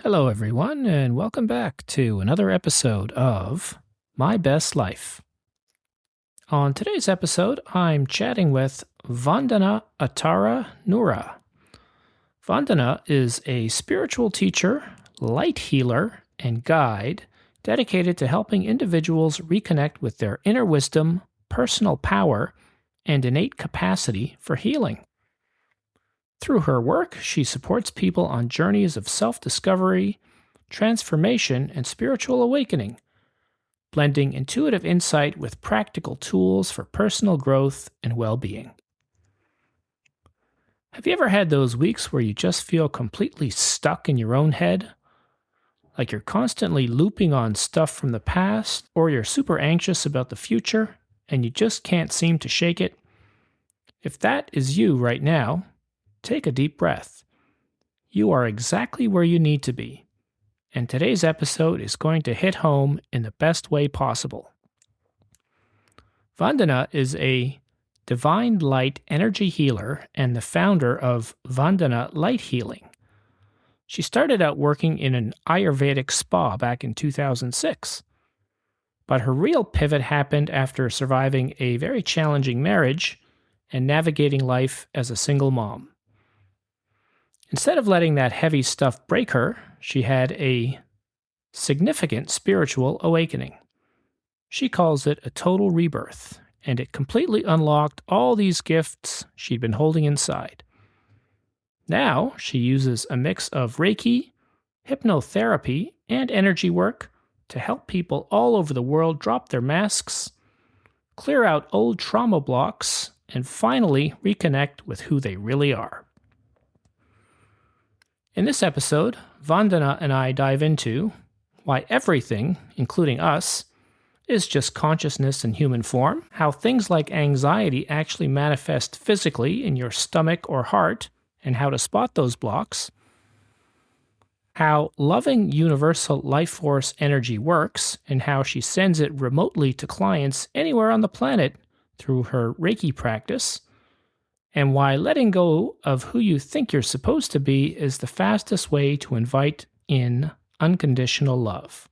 Hello, everyone, and welcome back to another episode of My Best Life. On today's episode, I'm chatting with Vandana Atara Noorah. Vandana is a spiritual teacher, light healer, and guide dedicated to helping individuals reconnect with their inner wisdom, personal power, and innate capacity for healing. Through her work, she supports people on journeys of self-discovery, transformation, and spiritual awakening, blending intuitive insight with practical tools for personal growth and well-being. Have you ever had those weeks where you just feel completely stuck in your own head? Like you're constantly looping on stuff from the past, or you're super anxious about the future, and you just can't seem to shake it? If that is you right now, take a deep breath. You are exactly where you need to be, and today's episode is going to hit home in the best way possible. Vandana is a divine light energy healer and the founder of Vandana Light Healing. She started out working in an Ayurvedic spa back in 2006, but her real pivot happened after surviving a very challenging marriage and navigating life as a single mom. Instead of letting that heavy stuff break her, she had a significant spiritual awakening. She calls it a total rebirth, and it completely unlocked all these gifts she'd been holding inside. Now, she uses a mix of Reiki, hypnotherapy, and energy work to help people all over the world drop their masks, clear out old trauma blocks, and finally reconnect with who they really are. In this episode, Vandana and I dive into why everything, including us, is just consciousness in human form, how things like anxiety actually manifest physically in your stomach or heart, and how to spot those blocks, how loving universal life force energy works, and how she sends it remotely to clients anywhere on the planet through her Reiki practice, and why letting go of who you think you're supposed to be is the fastest way to invite in unconditional love.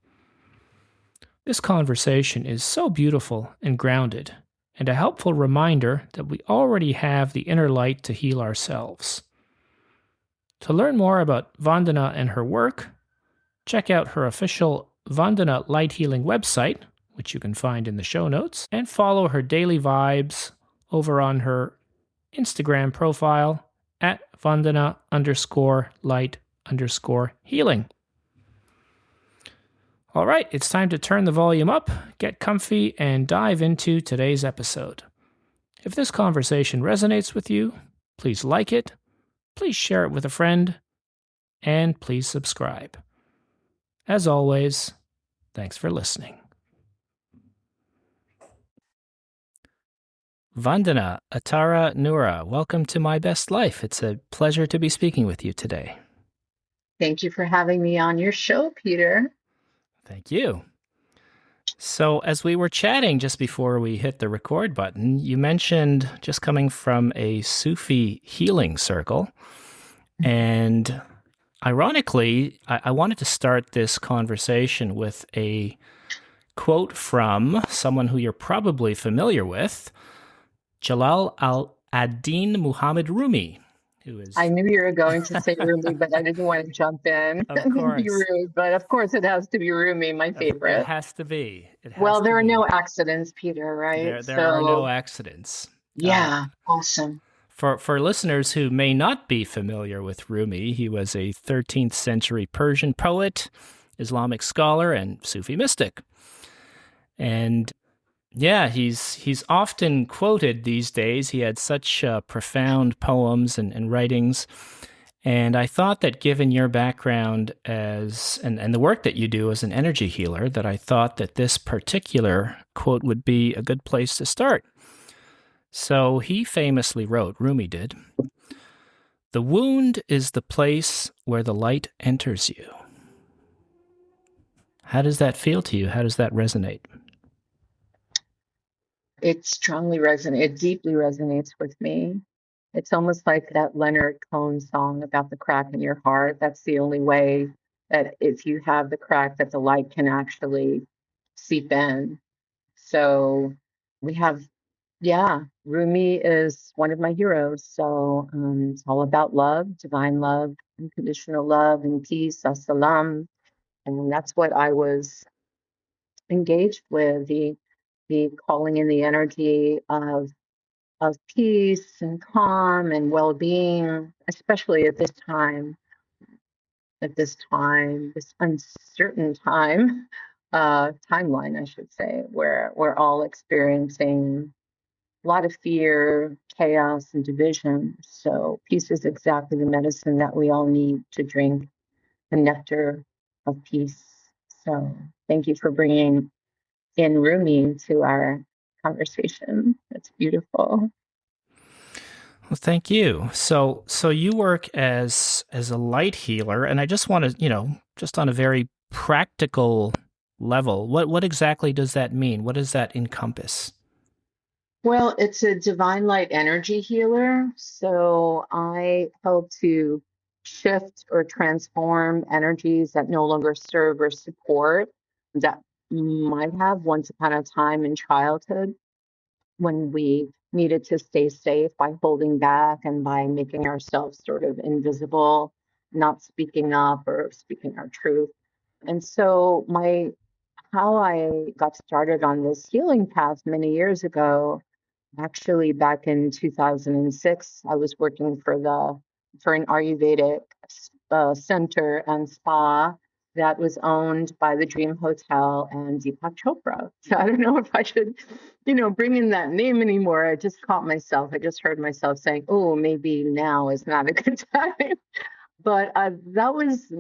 This conversation is so beautiful and grounded, and a helpful reminder that we already have the inner light to heal ourselves. To learn more about Vandana and her work, check out her official Vandana Light Healing website, which you can find in the show notes, and follow her daily vibes over on her Instagram profile at Vandana_light_healing. All right, it's time to turn the volume up, get comfy, and dive into today's episode. If this conversation resonates with you, please like it, please share it with a friend, and please subscribe. As always, thanks for listening. Vandana Atara Noorah, welcome to My Best Life. It's a pleasure to be speaking with you today. Thank you for having me on your show, Peter. Thank you. So, as we were chatting just before we hit the record button, you mentioned just coming from a Sufi healing circle. And ironically, I wanted to start this conversation with a quote from someone who you're probably familiar with, Jalal al-ad-Din Muhammad Rumi, who is... I knew you were going to say Rumi, but I didn't want to jump in and be rude. But of course, it has to be Rumi, my favorite. It has to be. Well, there are no accidents, Peter, right? There are no accidents. Yeah, awesome. For listeners who may not be familiar with Rumi, he was a 13th century Persian poet, Islamic scholar, and Sufi mystic. And yeah, he's often quoted these days. He had such profound poems and writings. And I thought that given your background as and the work that you do as an energy healer, that I thought that this particular quote would be a good place to start. So he famously wrote, Rumi did, "The wound is the place where the light enters you." How does that feel to you? How does that resonate? It strongly resonates. It deeply resonates with me. It's almost like that Leonard Cohen song about the crack in your heart. That's the only way that if you have the crack, that the light can actually seep in. So we have, yeah, Rumi is one of my heroes. So it's all about love, divine love, unconditional love, and peace, assalam. And that's what I was engaged with, the calling in the energy of peace and calm and well-being, especially this uncertain timeline, I should say, where we're all experiencing a lot of fear, chaos, and division. So peace is exactly the medicine that we all need to drink, the nectar of peace. So thank you for bringing in Rumi to our conversation. It's beautiful. Well, thank you. So you work as a light healer, and I just want to, just on a very practical level, what exactly does that mean? What does that encompass? Well, it's a divine light energy healer. So I help to shift or transform energies that no longer serve or support that might have once upon a time in childhood when we needed to stay safe by holding back and by making ourselves sort of invisible, not speaking up or speaking our truth. And so how I got started on this healing path many years ago. Actually, back in 2006, I was working for an Ayurvedic center and spa that was owned by the Dream Hotel and Deepak Chopra. So I don't know if I should, bring in that name anymore. I just caught myself. I just heard myself saying, "Oh, maybe now is not a good time." But that was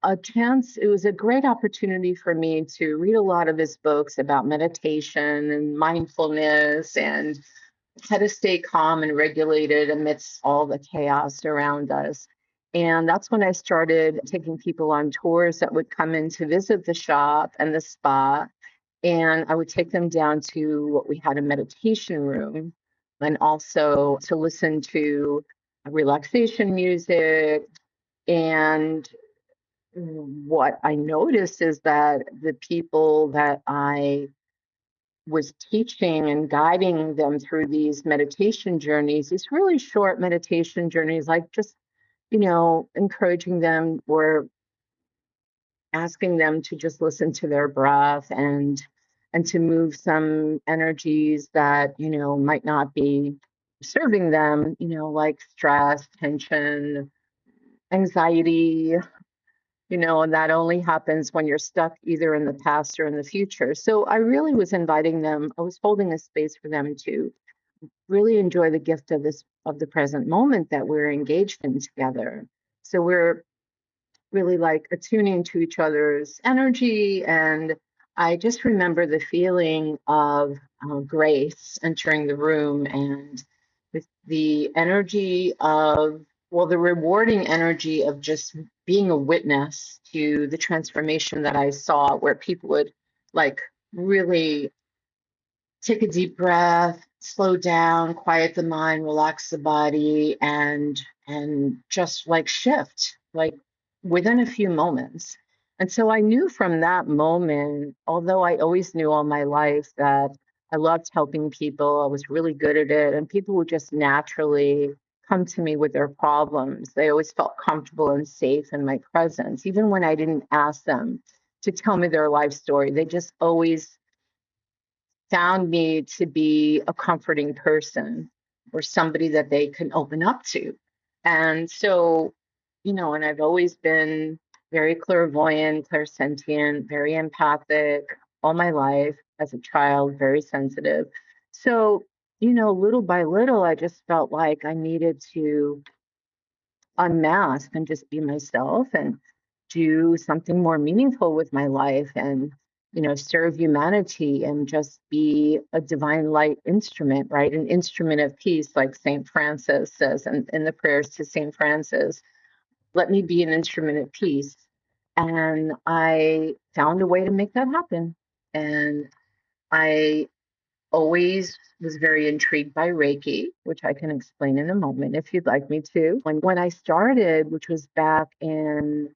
a chance. It was a great opportunity for me to read a lot of his books about meditation and mindfulness and how to stay calm and regulated amidst all the chaos around us. And that's when I started taking people on tours that would come in to visit the shop and the spa. And I would take them down to what we had a meditation room and also to listen to relaxation music. And what I noticed is that the people that I was teaching and guiding them through these meditation journeys, these really short meditation journeys, like just, encouraging them or asking them to just listen to their breath and to move some energies that, might not be serving them, like stress, tension, anxiety, and that only happens when you're stuck either in the past or in the future. So I really was inviting them, I was holding a space for them to really enjoy the gift of the present moment that we're engaged in together. So we're really like attuning to each other's energy. And I just remember the feeling of grace entering the room and the energy of, well, the rewarding energy of just being a witness to the transformation that I saw, where people would like really take a deep breath, slow down, quiet the mind, relax the body, and just like shift, like within a few moments. And so I knew from that moment, although I always knew all my life that I loved helping people, I was really good at it, and people would just naturally come to me with their problems. They always felt comfortable and safe in my presence, even when I didn't ask them to tell me their life story. They just always found me to be a comforting person or somebody that they can open up to. And so, and I've always been very clairvoyant, clairsentient, very empathic all my life as a child, very sensitive. So, little by little, I just felt like I needed to unmask and just be myself and do something more meaningful with my life and serve humanity and just be a divine light instrument, right? An instrument of peace, like Saint Francis says in the prayers to Saint Francis. Let me be an instrument of peace. And I found a way to make that happen. And I always was very intrigued by Reiki, which I can explain in a moment if you'd like me to. When I started, which was back in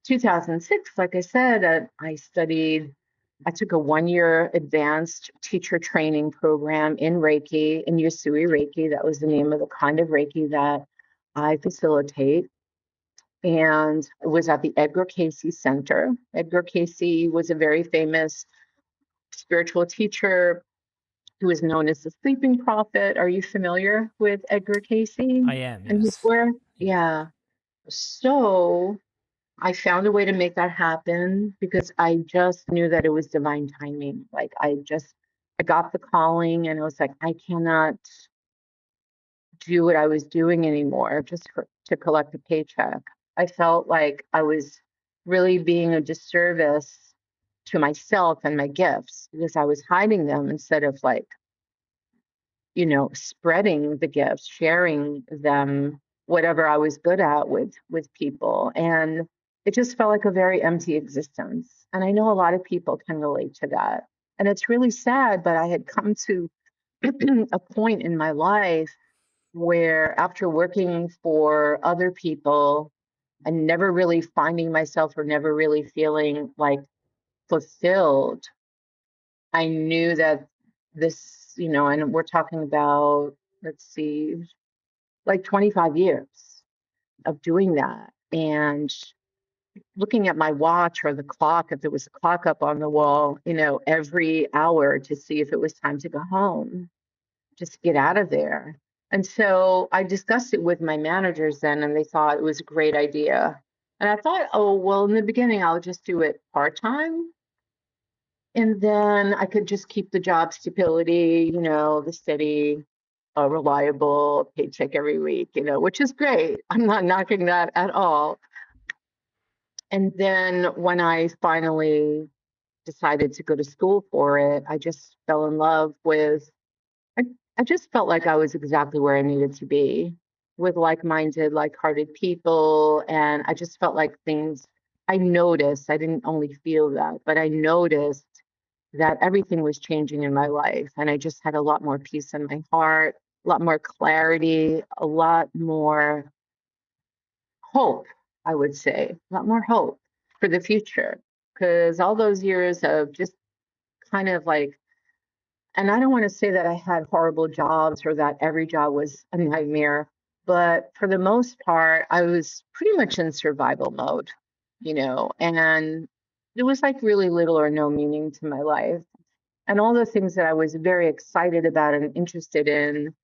2006, like I said, I took a 1 year advanced teacher training program in Reiki, in Yusui Reiki. That was the name of the kind of Reiki that I facilitate. And it was at the Edgar Casey Center. Edgar Casey was a very famous spiritual teacher who was known as the sleeping prophet. Are you familiar with Edgar Casey I am, and his yes. work? Yeah. Yeah. So I found a way to make that happen because I just knew that it was divine timing. Like I got the calling and I was like, I cannot do what I was doing anymore just to collect a paycheck. I felt like I was really being a disservice to myself and my gifts because I was hiding them instead of like, spreading the gifts, sharing them, whatever I was good at with people. And it just felt like a very empty existence. And I know a lot of people can relate to that. And it's really sad, but I had come to a point in my life where after working for other people and never really finding myself or never really feeling like fulfilled, I knew that this, and we're talking about, let's see, like 25 years of doing that. And looking at my watch or the clock, if there was a clock up on the wall, every hour to see if it was time to go home, just get out of there. And so I discussed it with my managers then, and they thought it was a great idea. And I thought, oh, well, in the beginning, I'll just do it part-time. And then I could just keep the job stability, the steady, reliable paycheck every week, which is great. I'm not knocking that at all. And then when I finally decided to go to school for it, I just fell in love with, I, I just felt like I was exactly where I needed to be with like-minded, like-hearted people. And I just felt like I noticed, I didn't only feel that, but I noticed that everything was changing in my life. And I just had a lot more peace in my heart, a lot more clarity, a lot more hope, I would say, a lot more hope for the future. Because all those years of just kind of like, and I don't want to say that I had horrible jobs or that every job was a nightmare, but for the most part, I was pretty much in survival mode, and there was like really little or no meaning to my life. And all the things that I was very excited about and interested in,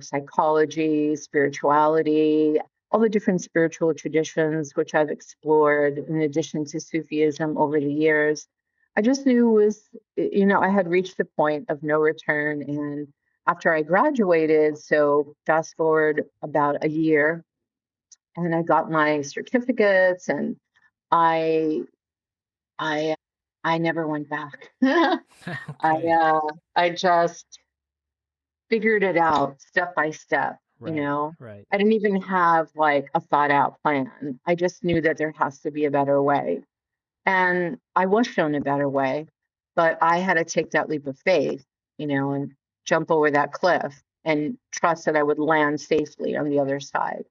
psychology, spirituality, all the different spiritual traditions which I've explored in addition to Sufism over the years. I just knew I had reached the point of no return. And after I graduated, so fast forward about a year, and I got my certificates, and I I never went back. I Okay. I just figured it out step by step, Right. Right. I didn't even have like a thought out plan. I just knew that there has to be a better way. And I was shown a better way, but I had to take that leap of faith, and jump over that cliff and trust that I would land safely on the other side,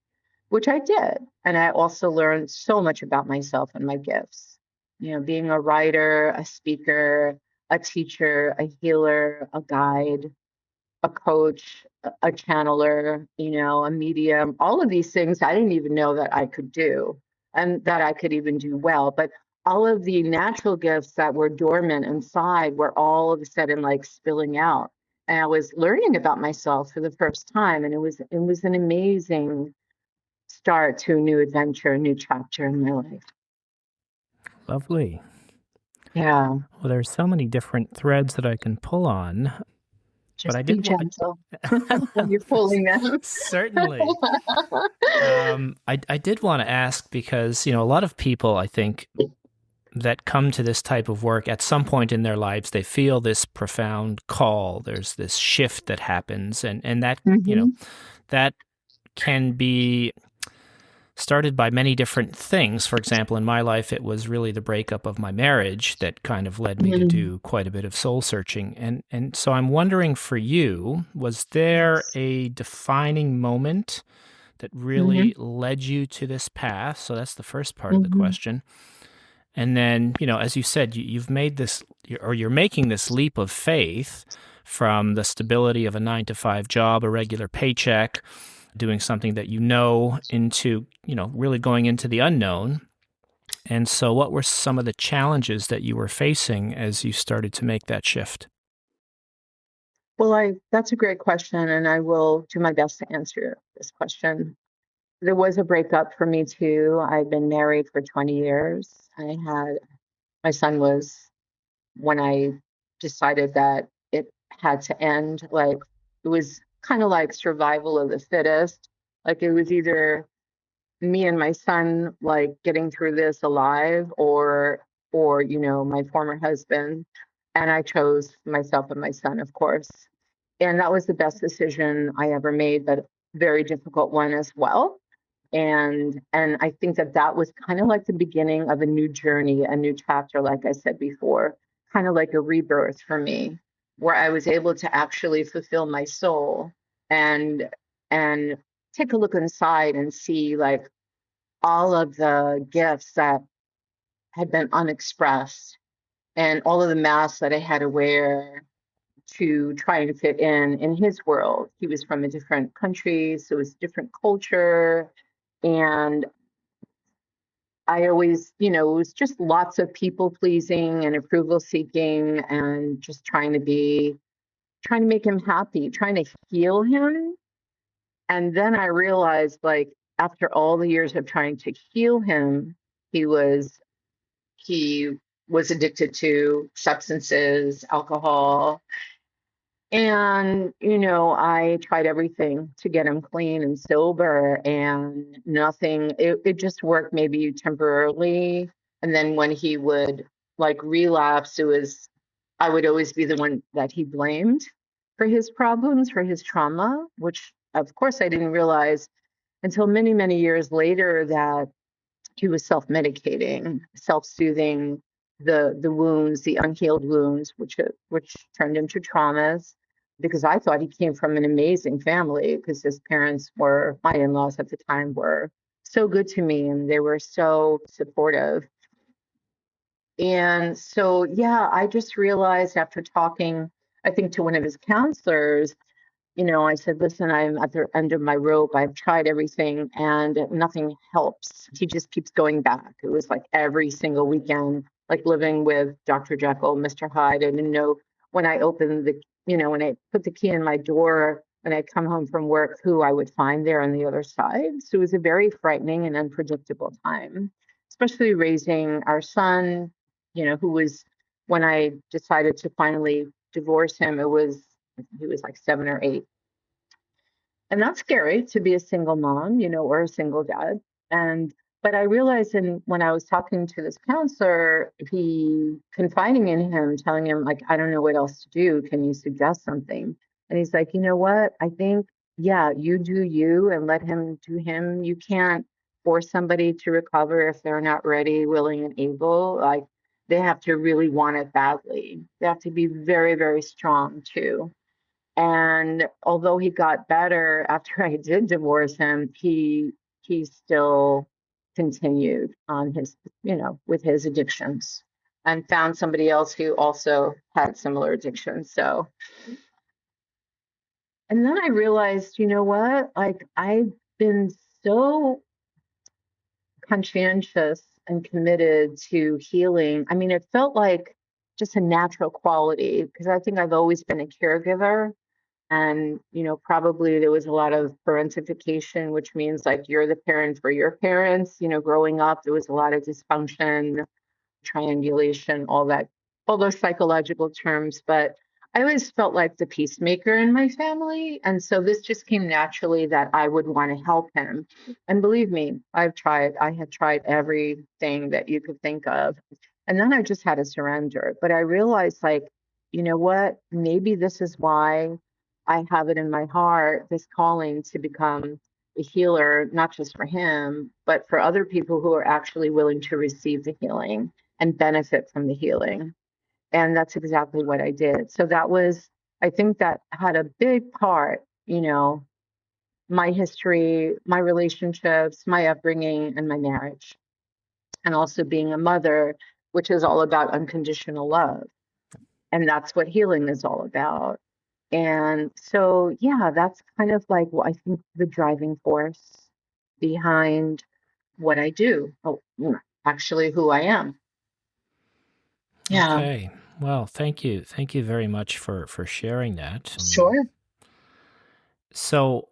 which I did. And I also learned so much about myself and my gifts. Being a writer, a speaker, a teacher, a healer, a guide, a coach, a channeler, a medium, all of these things I didn't even know that I could do and that I could even do well. But all of the natural gifts that were dormant inside were all of a sudden like spilling out. And I was learning about myself for the first time. And it was an amazing start to a new adventure, a new chapter in my life. Lovely. Yeah. Well, there's so many different threads that I can pull on, but I Just be did want gentle when you're pulling them. certainly. I did want to ask because, a lot of people, I think, that come to this type of work at some point in their lives, they feel this profound call. There's this shift that happens, and that, Mhm. that can be started by many different things. For example, in my life, it was really the breakup of my marriage that kind of led me to Mhm. do quite a bit of soul searching. And so I'm wondering for you, was there Yes. a defining moment that Hmm. really led you to this path? So that's the first part of the Hmm. question. And then, as you said, you've made this, or you're making this leap of faith from the stability of a 9 to 5 job, a regular paycheck, doing something that into, really going into the unknown. And so, what were some of the challenges that you were facing as you started to make that shift? Well, that's a great question, and I will do my best to answer this question. There was a breakup for me too. I'd been married for 20 years. My son was when I decided that it had to end. Like, it was kind of like survival of the fittest. Like, it was either me and my son like getting through this alive, or my former husband. And I chose myself and my son, of course. And that was the best decision I ever made, but very difficult one as well. And I think that that was kind of like the beginning of a new journey, a new chapter, like I said before, kind of like a rebirth for me, where I was able to actually fulfill my soul and and take a look inside and see like all of the gifts that had been unexpressed and all of the masks that I had to wear to try and fit in his world. He was from a different country, so it was a different culture. And I always, it was just lots of people pleasing and approval seeking and just trying to make him happy, trying to heal him. And then I realized, like, after all the years of trying to heal him, he was he was addicted to substances, alcohol, and, I tried everything to get him clean and sober, and nothing, it just worked maybe temporarily. And then when he would like relapse, I would always be the one that he blamed for his problems, for his trauma, which of course I didn't realize until many, many years later that he was self-medicating, self-soothing the wounds, the unhealed wounds, which turned into traumas. Because I thought he came from an amazing family, because his parents were my in-laws at the time were so good to me and they were so supportive. And so, yeah, I just realized after talking, I think, to one of his counselors, I said, listen, I'm at the end of my rope. I've tried everything and nothing helps. He just keeps going back. It was like every single weekend, like living with Dr. Jekyll, Mr. Hyde. I didn't know when I opened when I put the key in my door, when I come home from work, who I would find there on the other side. So it was a very frightening and unpredictable time, especially raising our son, who was, when I decided to finally divorce him, he was like 7 or 8. And that's scary to be a single mom, or a single dad. And but I realized, when I was talking to this counselor, he confiding in him, telling him like, I don't know what else to do. Can you suggest something? And he's like, you know what? I think, yeah, you do you and let him do him. You can't force somebody to recover if they're not ready, willing, and able. Like, they have to really want it badly. They have to be very, very strong too. And although he got better after I did divorce him, he still continued on with his addictions, and found somebody else who also had similar addictions. So, and then I realized, you know what? Like, I've been so conscientious and committed to healing. I mean, it felt like just a natural quality, because I think I've always been a caregiver. And, probably there was a lot of parentification, which means like you're the parent for your parents. Growing up, there was a lot of dysfunction, triangulation, all those psychological terms. But I always felt like the peacemaker in my family. And so this just came naturally that I would want to help him. And believe me, I had tried everything that you could think of. And then I just had to surrender. But I realized, like, you know what? Maybe this is why I have it in my heart, this calling to become a healer, not just for him, but for other people who are actually willing to receive the healing and benefit from the healing. And that's exactly what I did. So I think that had a big part, my history, my relationships, my upbringing, and my marriage, and also being a mother, which is all about unconditional love. And that's what healing is all about. And so, yeah, that's kind of like what I think the driving force behind what I do. Oh, actually, who I am. Yeah, Okay. Well, thank you. Thank you very much for sharing that. sure. So,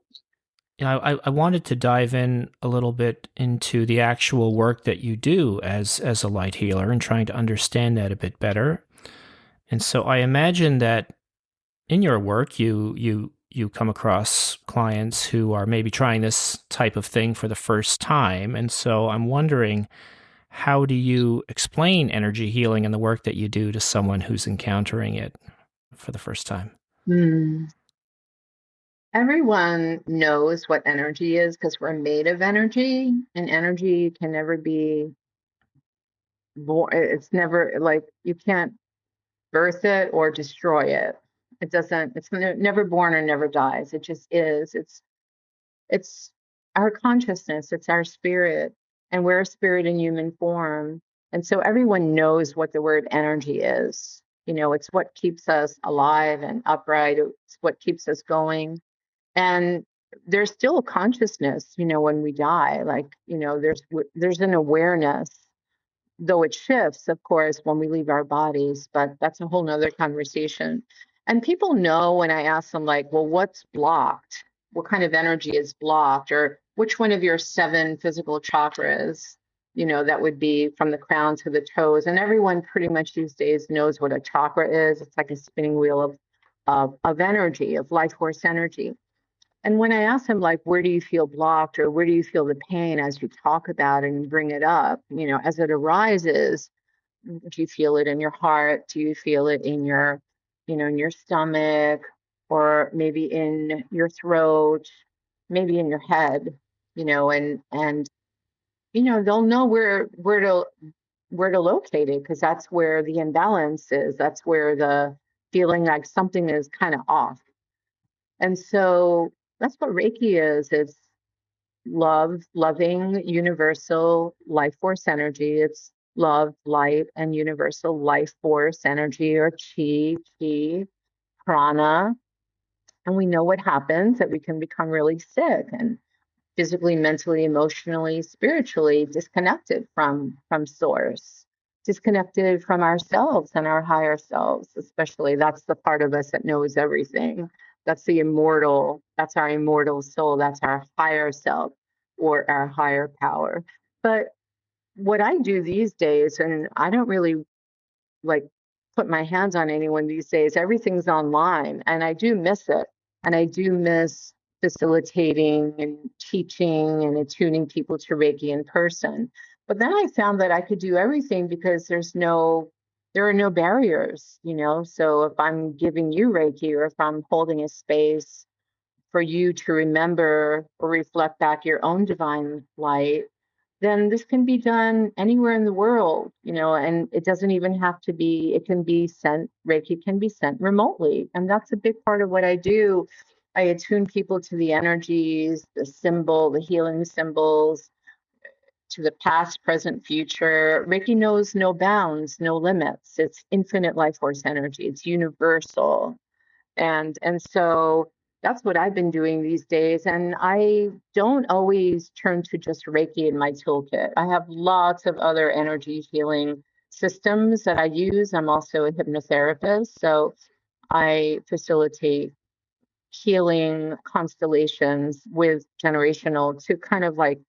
I wanted to dive in a little bit into the actual work that you do as a light healer and trying to understand that a bit better. And so I imagine that in your work, you come across clients who are maybe trying this type of thing for the first time. And so I'm wondering, how do you explain energy healing and the work that you do to someone who's encountering it for the first time? Hmm. Everyone knows what energy is because we're made of energy, and energy can never be born. It's never like you can't birth it or destroy it. It doesn't, it's never born or never dies. It just is. It's our consciousness, it's our spirit, and we're a spirit in human form. And so everyone knows what the word energy is. It's what keeps us alive and upright. It's what keeps us going. And there's still a consciousness, when we die. Like, there's an awareness, though it shifts, of course, when we leave our bodies, but that's a whole nother conversation. And people know when I ask them, like, well, what's blocked? What kind of energy is blocked? Or which one of your 7 physical chakras, that would be from the crown to the toes. And everyone pretty much these days knows what a chakra is. It's like a spinning wheel of energy, of life force energy. And when I ask him, like, where do you feel blocked or where do you feel the pain as you talk about it and bring it up, as it arises, do you feel it in your heart? Do you feel it in in your stomach, or maybe in your throat, maybe in your head, and they'll know where to locate it because that's where the imbalance is. That's where the feeling like something is kind of off. And so that's what Reiki is. It's love, loving, universal life force energy. It's love, light, and universal life force energy, or chi, prana. And we know what happens, that we can become really sick and physically, mentally, emotionally, spiritually disconnected from source, disconnected from ourselves and our higher selves. Especially, that's the part of us that knows everything. That's our immortal soul. That's our higher self, or our higher power. But what I do these days, and I don't really like put my hands on anyone these days. Everything's online, and I do miss it. And I do miss facilitating and teaching and attuning people to Reiki in person. But then I found that I could do everything because there are no barriers, So if I'm giving you Reiki, or if I'm holding a space for you to remember or reflect back your own divine light, then this can be done anywhere in the world, and it doesn't even have to be, it can be sent, Reiki can be sent remotely. And that's a big part of what I do. I attune people to the energies, the healing symbols, to the past, present, future. Reiki knows no bounds, no limits. It's infinite life force energy. It's universal. And so that's what I've been doing these days. And I don't always turn to just Reiki in my toolkit. I have lots of other energy healing systems that I use. I'm also a hypnotherapist, so I facilitate healing constellations with generational to kind of like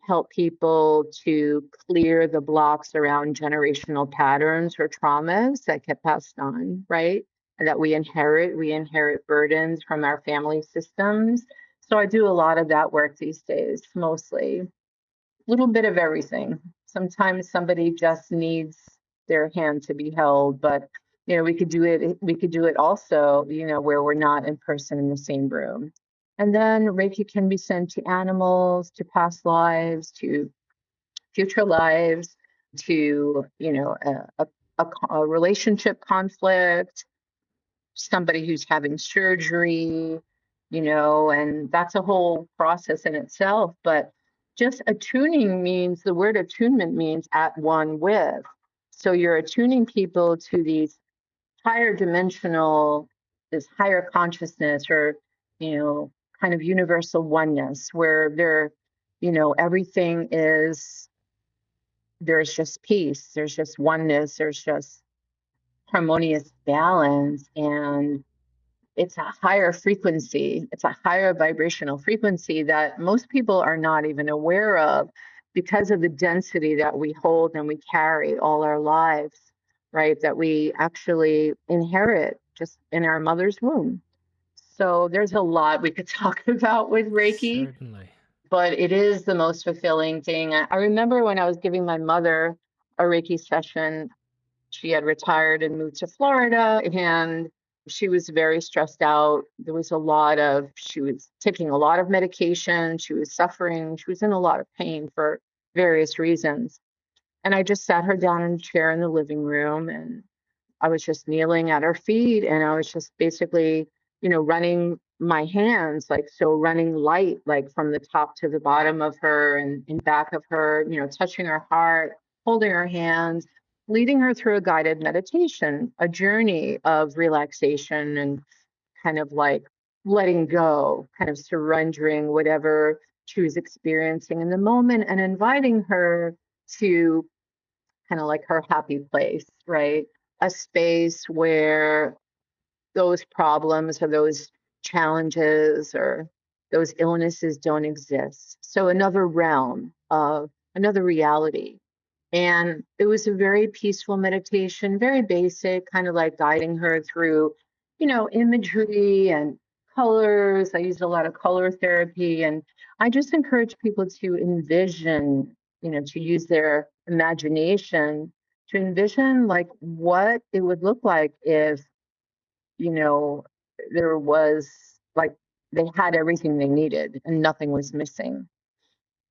help people to clear the blocks around generational patterns or traumas that get passed on, right? And that we inherit. We inherit burdens from our family systems. So I do a lot of that work these days, mostly. A little bit of everything. Sometimes somebody just needs their hand to be held, but we could do it also, where we're not in person in the same room. And then Reiki can be sent to animals, to past lives, to future lives, to a relationship conflict, somebody who's having surgery, and that's a whole process in itself. But just attuning means, the word attunement means at one with. So you're attuning people to these higher dimensional, this higher consciousness, or, kind of universal oneness, where everything is, there's just peace, there's just oneness, there's just harmonious balance. And it's a higher frequency, it's a higher vibrational frequency that most people are not even aware of, because of the density that we hold and we carry all our lives, right? That we actually inherit just in our mother's womb. So there's a lot we could talk about with Reiki, Certainly. but it is the most fulfilling thing. I remember when I was giving my mother a Reiki session. She had retired and moved to Florida, and she was very stressed out. She was taking a lot of medication. She was suffering. She was in a lot of pain for various reasons. And I just sat her down in a chair in the living room, and I was just kneeling at her feet, and I was just basically, running my hands, like, so running light, like from the top to the bottom of her and in back of her, touching her heart, holding her hands, leading her through a guided meditation, a journey of relaxation and kind of like letting go, kind of surrendering whatever she was experiencing in the moment, and inviting her to kind of like her happy place, right? A space where those problems or those challenges or those illnesses don't exist. So another realm of another reality. And it was a very peaceful meditation, very basic, kind of like guiding her through, imagery and colors. I used a lot of color therapy. And I just encourage people to envision, to use their imagination to envision like what it would look like if, you know, there was like they had everything they needed and nothing was missing.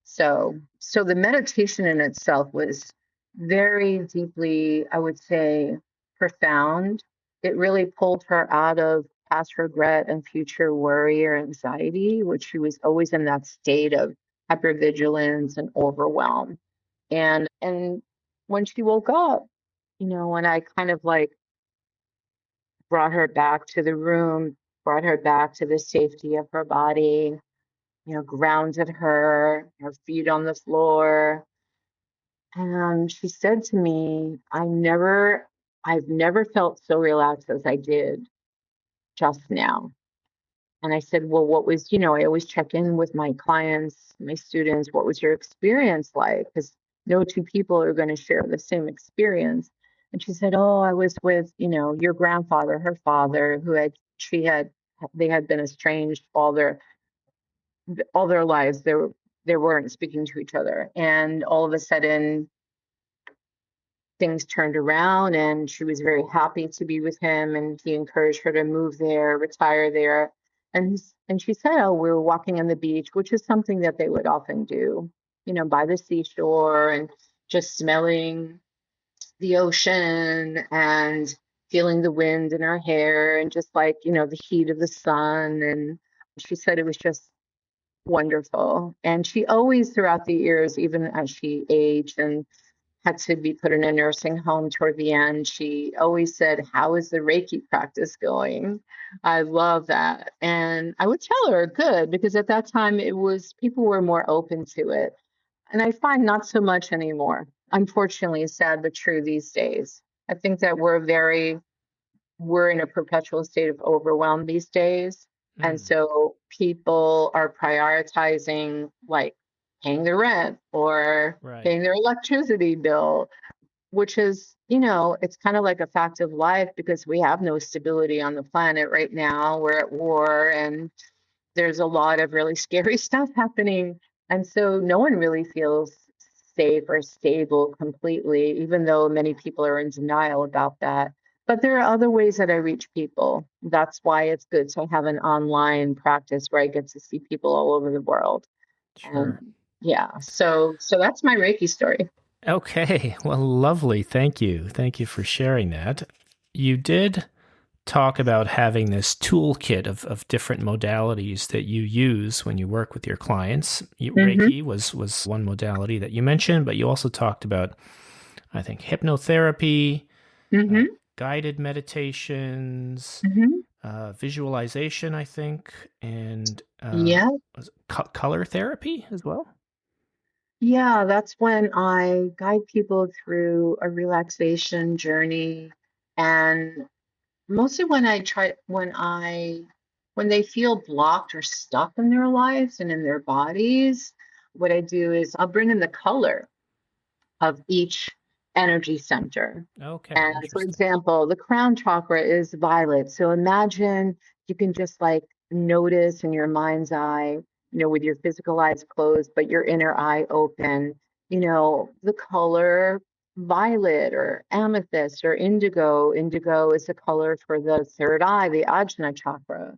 So the meditation in itself was very deeply, I would say, profound. It really pulled her out of past regret and future worry or anxiety, which she was always in that state of hypervigilance and overwhelm. And when she woke up, when I kind of like brought her back to the room, brought her back to the safety of her body, grounded her, her feet on the floor. And she said to me, I've never felt so relaxed as I did just now. And I said, well, what was, I always check in with my clients, my students, what was your experience like? Because no two people are going to share the same experience. And she said, oh, I was with, your grandfather, her father, they had been estranged all their lives. They weren't speaking to each other. And all of a sudden, things turned around and she was very happy to be with him, and he encouraged her to move there, retire there. And she said, oh, we were walking on the beach, which is something that they would often do, by the seashore, and just smelling the ocean and feeling the wind in her hair, and just like, the heat of the sun. And she said it was just wonderful. And she always, throughout the years, even as she aged and had to be put in a nursing home toward the end, she always said, how is the Reiki practice going? I love that. And I would tell her, good, because at that time people were more open to it. And I find not so much anymore. Unfortunately, it's sad but true these days. I think that we're in a perpetual state of overwhelm these days. And so people are prioritizing like paying their rent or Right. paying their electricity bill, which is, it's kind of like a fact of life, because we have no stability on the planet right now. We're at war, and there's a lot of really scary stuff happening. And so no one really feels safe or stable completely, even though many people are in denial about that. But there are other ways that I reach people. That's why it's good to have an online practice where I get to see people all over the world. Sure. And yeah, so that's my Reiki story. Okay. Well, lovely. Thank you. Thank you for sharing that. You did talk about having this toolkit of different modalities that you use when you work with your clients. Mm-hmm. Reiki was one modality that you mentioned, but you also talked about, I think, hypnotherapy, uh, Mm-hmm. guided meditations, Mm-hmm. visualization, I think, and Yeah. color therapy as well. Yeah, that's when I guide people through a relaxation journey. And mostly when they feel blocked or stuck in their lives and in their bodies, what I do is I'll bring in the color of each energy center. Okay, And for interesting. example, the crown chakra is violet. So imagine you can just like notice in your mind's eye, with your physical eyes closed, but your inner eye open, the color violet or amethyst or indigo. Indigo is the color for the third eye, the Ajna chakra,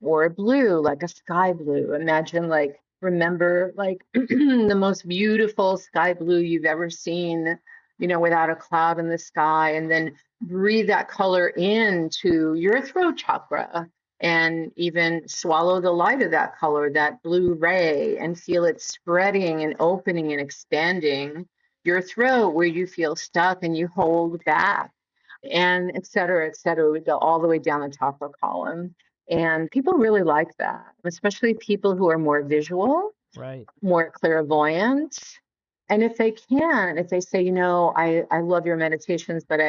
or blue, like a sky blue. Imagine, like, remember, like, the most beautiful sky blue you've ever seen, without a cloud in the sky, and then breathe that color into your throat chakra and even swallow the light of that color, that blue ray, and feel it spreading and opening and expanding your throat where you feel stuck and you hold back, and et cetera, et cetera. We go all the way down the chakra column. And people really like that, especially people who are more visual, Right. more clairvoyant. And if they say, I love your meditations, but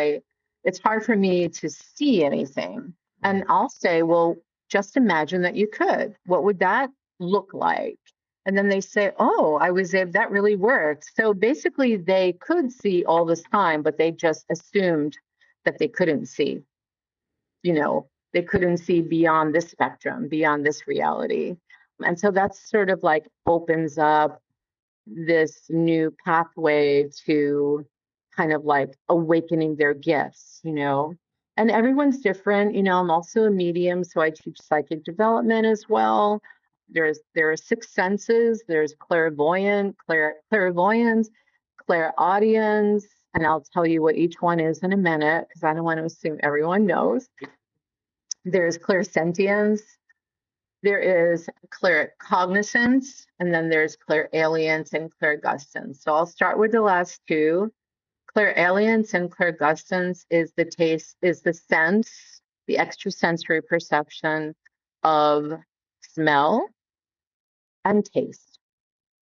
it's hard for me to see anything. And Right. I'll say, well, just imagine that you could. What would that look like? And then they say, oh, that really worked. So basically, they could see all this time, but they just assumed that they couldn't see, they couldn't see beyond this spectrum, beyond this reality. And so that's sort of like opens up this new pathway to kind of like awakening their gifts. And everyone's different. I'm also a medium, so I teach psychic development as well. There are six senses. There's clairvoyance, clairaudience, and I'll tell you what each one is in a minute because I don't want to assume everyone knows. There's clairsentience, there is claircognizance, and then there's clairalience and clairgustance. So I'll start with the last two. Clairalience and clairgustance is the sense, the extrasensory perception of smell and taste.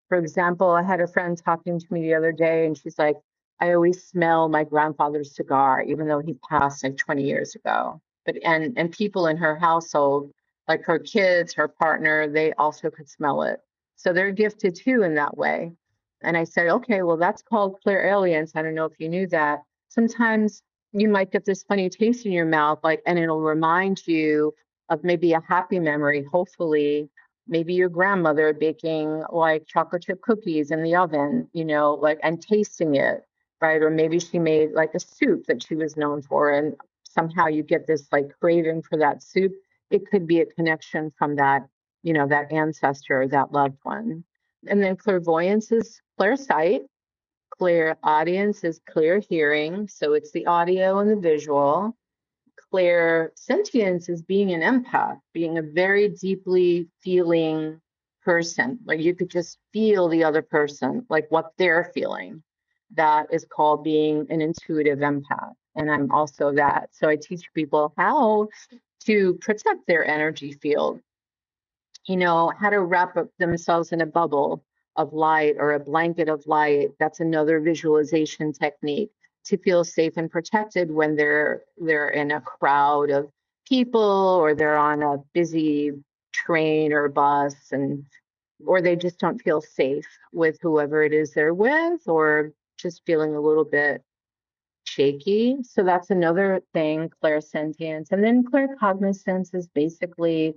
For example, I had a friend talking to me the other day, and she's like, I always smell my grandfather's cigar, even though he passed like 20 years ago. But and people in her household, like her kids, her partner, they also could smell it. So they're gifted too in that way. And I said, okay, well, that's called clairalience. I don't know if you knew that. Sometimes you might get this funny taste in your mouth, like, and it'll remind you of maybe a happy memory, hopefully maybe your grandmother baking like chocolate chip cookies in the oven, like, and tasting it, right? Or maybe she made like a soup that she was known for, and somehow you get this like craving for that soup. It could be a connection from that ancestor, that loved one. And then clairvoyance is clear sight, clear audience is clear hearing. So it's the audio and the visual. Clair sentience is being an empath, being a very deeply feeling person. Like you could just feel the other person, like what they're feeling. That is called being an intuitive empath. And I'm also that. So I teach people how to protect their energy field, how to wrap up themselves in a bubble of light or a blanket of light. That's another visualization technique to feel safe and protected when they're in a crowd of people, or they're on a busy train or bus, and or they just don't feel safe with whoever it is they're with, or just feeling a little bit shaky. So that's another thing, clairsentience. And then claircognizance is basically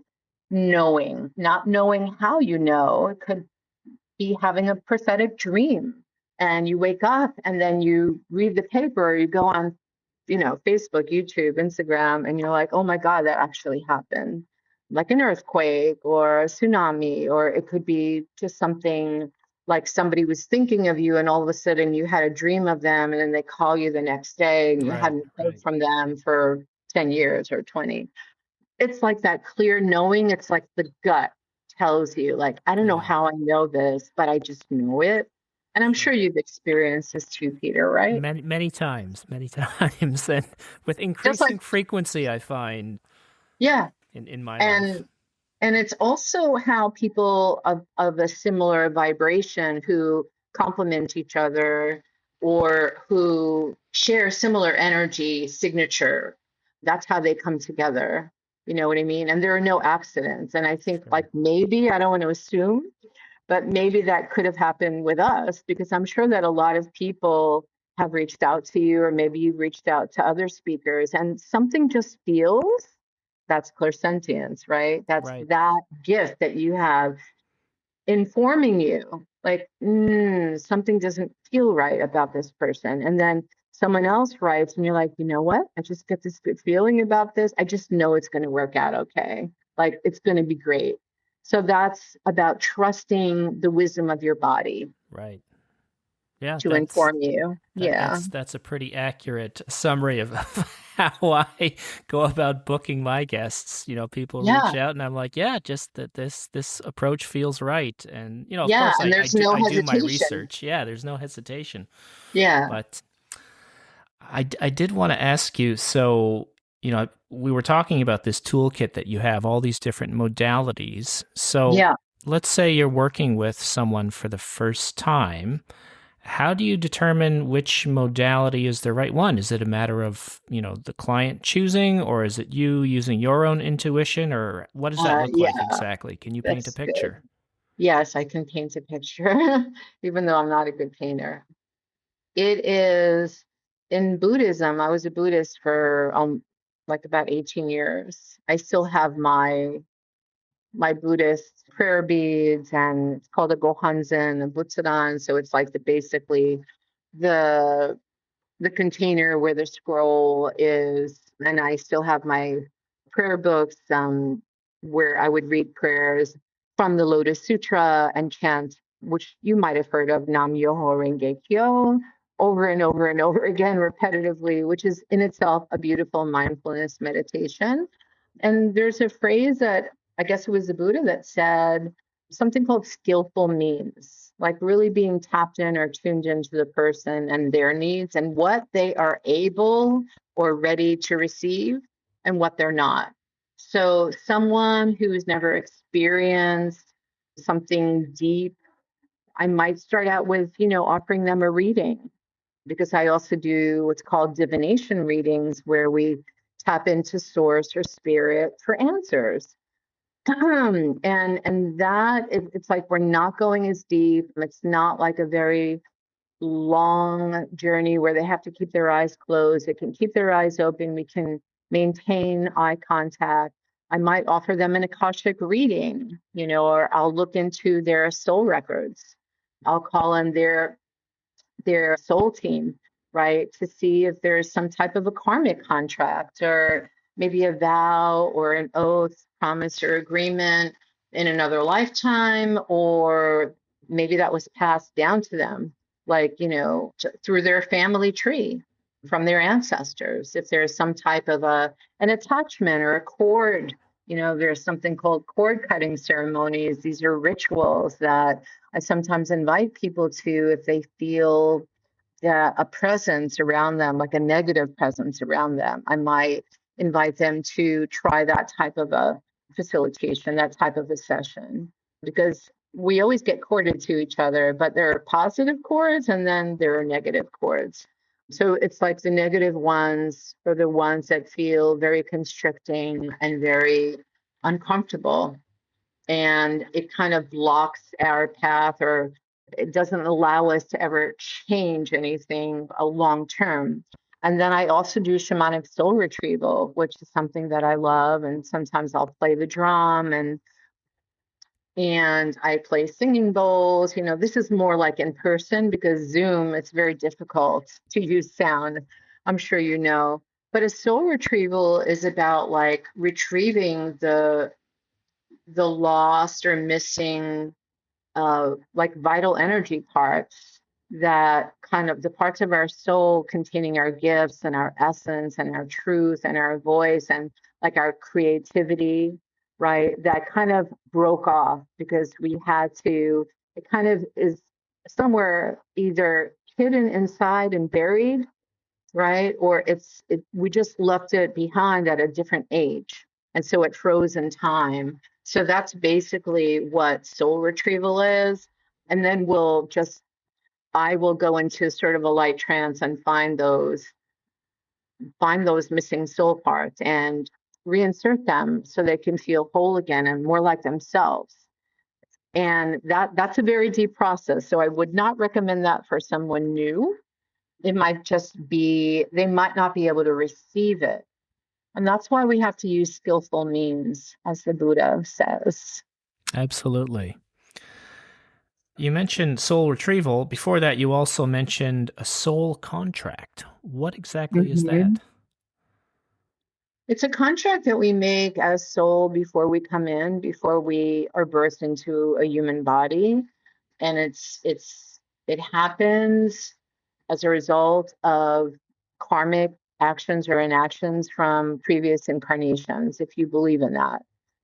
knowing, not knowing how you know. It could be having a prophetic dream, and you wake up and then you read the paper, or you go on, Facebook, YouTube, Instagram, and you're like, oh my God, that actually happened. Like an earthquake or a tsunami, or it could be just something like somebody was thinking of you and all of a sudden you had a dream of them, and then they call you the next day and you Right. hadn't heard Right. from them for 10 years or 20. It's like that clear knowing. It's like the gut tells you, like, I don't know Yeah, how I know this, but I just know it. And I'm sure sure. you've experienced this too, Peter, right? Many times, many times, and with Just like, increasing frequency, I find yeah. in my life. And it's also how people of a similar vibration who complement each other or who share similar energy signature. That's how they come together. You know what I mean? And there are no accidents. And I think, like, Sure. maybe, I don't want to assume, but maybe that could have happened with us, because I'm sure that a lot of people have reached out to you, or maybe you've reached out to other speakers, and something just feels. That's clairsentience, right? That's Right. that gift that you have informing you, like, something doesn't feel right about this person. And then someone else writes, and you're like, you know what? I just get this good feeling about this. I just know it's going to work out okay. Like, it's going to be great. So that's about trusting the wisdom of your body Right. Yeah, to inform you. Yeah. that's a pretty accurate summary of how I go about booking my guests. People reach Yeah. out and I'm like, yeah, just that this approach feels right. And of Yeah. course And there's no I do my hesitation. research. Yeah, there's no hesitation. Yeah. But I did want to ask you, so we were talking about this toolkit that you have, all these different modalities. So Yeah. let's say you're working with someone for the first time. How do you determine which modality is the right one? Is it a matter of, the client choosing, or is it you using your own intuition, or what does that look like Yeah. exactly? Can you paint a That's good. picture? Yes, I can paint a picture, even though I'm not a good painter. It is in Buddhism. I was a Buddhist for like about 18 years. I still have my Buddhist prayer beads, and it's called a gohanzen, a butsudan. So it's like basically the the container where the scroll is, and I still have my prayer books, where I would read prayers from the Lotus Sutra and chant, which you might have heard of, Nam Myoho Renge Kyo, over and over and over again, repetitively, which is in itself a beautiful mindfulness meditation. And there's a phrase that, I guess it was the Buddha that said, something called skillful means, like really being tapped in or tuned into the person and their needs and what they are able or ready to receive and what they're not. So, someone who's never experienced something deep, I might start out with, offering them a reading, because I also do what's called divination readings, where we tap into source or spirit for answers. And that it's like we're not going as deep. It's not like a very long journey where they have to keep their eyes closed. They can keep their eyes open. We can maintain eye contact. I might offer them an Akashic reading, or I'll look into their soul records. I'll call in their soul team, right? To see if there's some type of a karmic contract, or maybe a vow or an oath, promise, or agreement in another lifetime, or maybe that was passed down to them, like, through their family tree from their ancestors. If there's some type of an attachment or a cord, there's something called cord cutting ceremonies. These are rituals that I sometimes invite people to if they feel a presence around them, like a negative presence around them. I might invite them to try that type of a facilitation, that type of a session, because we always get corded to each other, but there are positive cords and then there are negative cords. So it's like the negative ones are the ones that feel very constricting and very uncomfortable, and it kind of blocks our path, or it doesn't allow us to ever change anything long term. And then I also do shamanic soul retrieval, which is something that I love. And sometimes I'll play the drum, and I play singing bowls. This is more like in person, because Zoom, it's very difficult to use sound. I'm sure you know. But a soul retrieval is about like retrieving the lost or missing, like vital energy parts that kind of the parts of our soul containing our gifts and our essence and our truth and our voice and like our creativity, right? That kind of broke off because we had to, it kind of is somewhere either hidden inside and buried, right? Or we just left it behind at a different age. And so it froze in time. So that's basically what soul retrieval is. And then I will go into sort of a light trance and find those missing soul parts and reinsert them so they can feel whole again and more like themselves. And that's a very deep process. So I would not recommend that for someone new. It might just be, they might not be able to receive it. And that's why we have to use skillful means, as the Buddha says. Absolutely. You mentioned soul retrieval. Before that, you also mentioned a soul contract. What exactly is that? It's a contract that we make as soul before we come in, before we are birthed into a human body. And it happens as a result of karmic actions or inactions from previous incarnations, if you believe in that,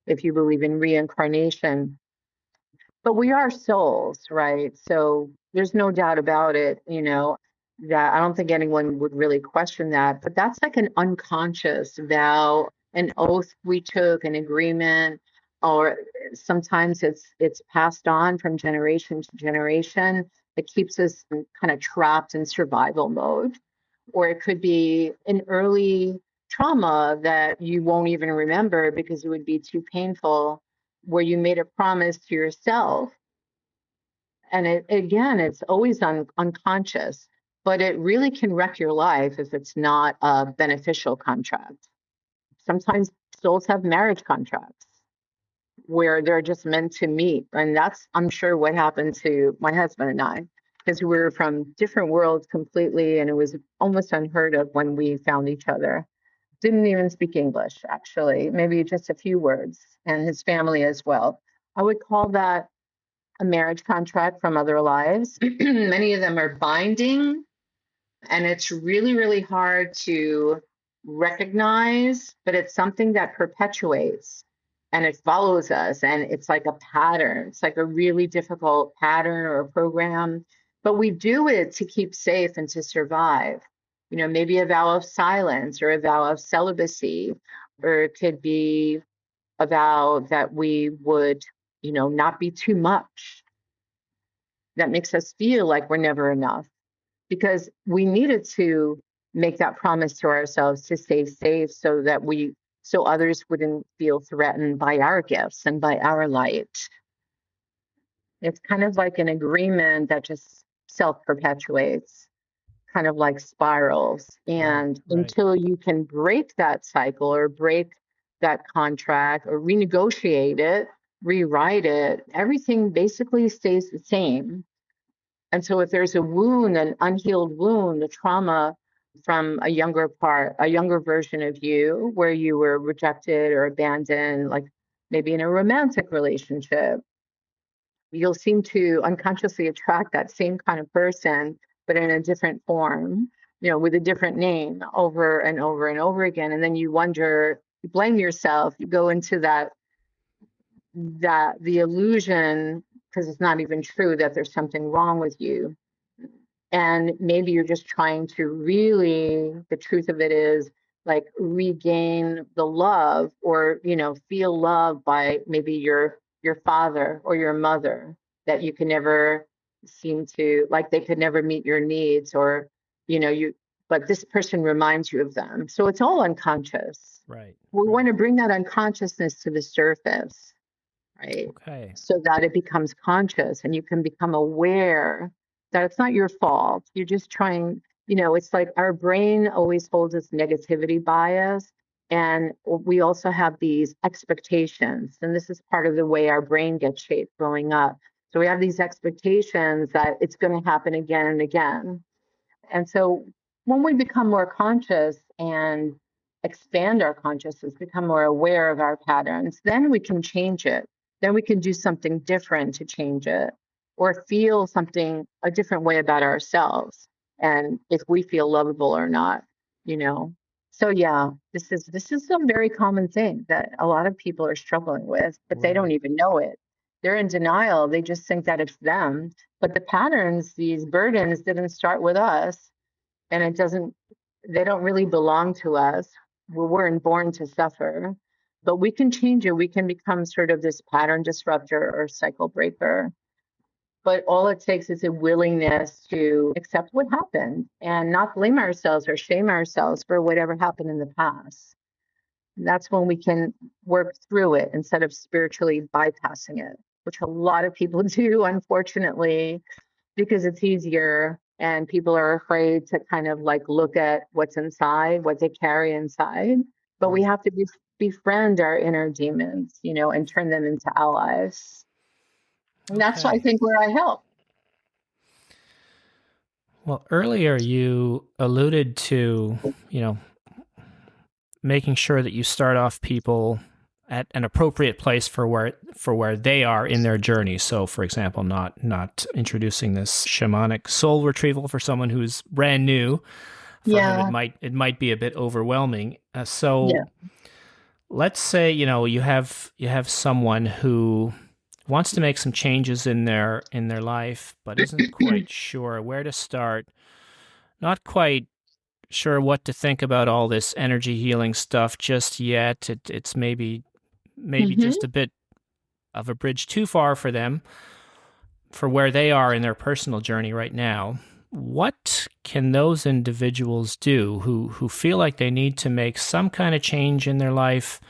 if you believe in reincarnation. But we are souls, right? So there's no doubt about it, that I don't think anyone would really question that. But that's like an unconscious vow, an oath we took, an agreement, or sometimes it's passed on from generation to generation. It keeps us kind of trapped in survival mode. Or it could be an early trauma that you won't even remember because it would be too painful, where you made a promise to yourself. And again, it's always unconscious, but it really can wreck your life if it's not a beneficial contract. Sometimes souls have marriage contracts where they're just meant to meet. And that's, I'm sure, what happened to my husband and I, because we were from different worlds completely. And it was almost unheard of when we found each other. Didn't even speak English, actually, maybe just a few words, and his family as well. I would call that a marriage contract from other lives. Many of them are binding, and it's really, really hard to recognize, but it's something that perpetuates and it follows us, and it's like a pattern. It's like a really difficult pattern or a program, but we do it to keep safe and to survive. Maybe a vow of silence or a vow of celibacy, or it could be a vow that we would, not be too much. That makes us feel like we're never enough because we needed to make that promise to ourselves to stay safe so others wouldn't feel threatened by our gifts and by our light. It's kind of like an agreement that just self-perpetuates, kind of like spirals. And Right. until you can break that cycle or break that contract or renegotiate it, rewrite it, everything basically stays the same. And so if there's a wound, an unhealed wound, a trauma from a younger version of you where you were rejected or abandoned, like maybe in a romantic relationship, you'll seem to unconsciously attract that same kind of person, but in a different form, with a different name over and over and over again. And then you wonder, you blame yourself, you go into the illusion, because it's not even true, that there's something wrong with you. And maybe you're just trying to really, the truth of it is, like, regain the love, or feel love by maybe your father or your mother, that you can never seem to, like, they could never meet your needs, or you, but this person reminds you of them. So it's all unconscious. Right. We Right. want to bring that unconsciousness to the surface, right? Okay. So that it becomes conscious and you can become aware that it's not your fault. You're just trying, it's like our brain always holds this negativity bias. And we also have these expectations. And this is part of the way our brain gets shaped growing up. So we have these expectations that it's going to happen again and again. And so when we become more conscious and expand our consciousness, become more aware of our patterns, then we can change it. Then we can do something different to change it. or feel something a different way about ourselves, and if we feel lovable or not, you know. So yeah, this is a very common thing that a lot of people are struggling with, but they don't Right. even know it. They're in denial. They just think that it's them. But the patterns, these burdens didn't start with us, and it doesn't, they don't really belong to us. We weren't born to suffer, but we can change it. We can become sort of this pattern disruptor or cycle breaker. But all it takes is a willingness to accept what happened and not blame ourselves or shame ourselves for whatever happened in the past. That's when we can work through it instead of spiritually bypassing it, which a lot of people do, unfortunately, because it's easier and people are afraid to kind of like look at what's inside, what they carry inside. But we Right. have to befriend our inner demons, and turn them into allies. And that's, I Okay. think, where I help. Well, earlier you alluded to, you know, making sure that you start off people at an appropriate place for where they are in their journey. So, for example, not introducing this shamanic soul retrieval for someone who's brand new. For whom Yeah, it might be a bit overwhelming. So yeah. let's say you have someone who wants to make some changes in their life, but isn't quite sure where to start. Not quite sure what to think about all this energy healing stuff just yet. It's maybe Hmm. just a bit of a bridge too far for them for where they are in their personal journey right now. What can those individuals do who feel like they need to make some kind of change in their life,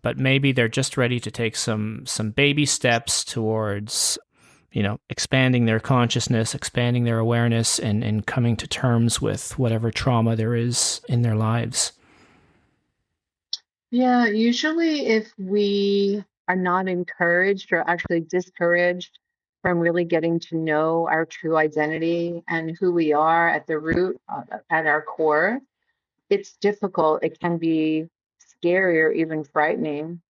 but maybe they're just ready to take some baby steps towards, expanding their consciousness, expanding their awareness, and coming to terms with whatever trauma there is in their lives? Yeah, usually if we are not encouraged or actually discouraged from really getting to know our true identity and who we are at the root, at our core, it's difficult. It can be scary or even frightening.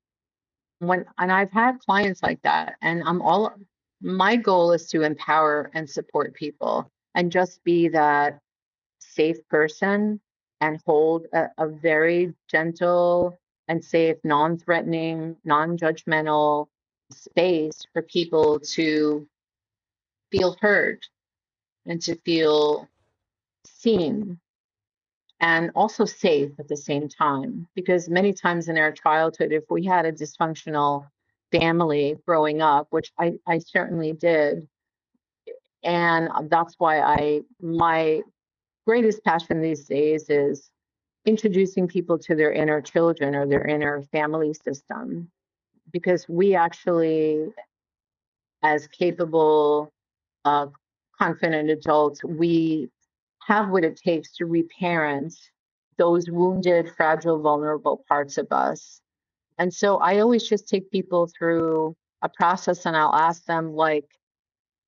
And I've had clients like that, and my goal is to empower and support people and just be that safe person and hold a very gentle and safe, non-threatening, non-judgmental space for people to feel heard and to feel seen and also safe at the same time. Because many times in our childhood, if we had a dysfunctional family growing up, which I certainly did, and that's why my greatest passion these days is introducing people to their inner children or their inner family system, because we actually, as capable, uh, confident adults, we have what it takes to reparent those wounded, fragile, vulnerable parts of us. And so I always just take people through a process, and I'll ask them, like,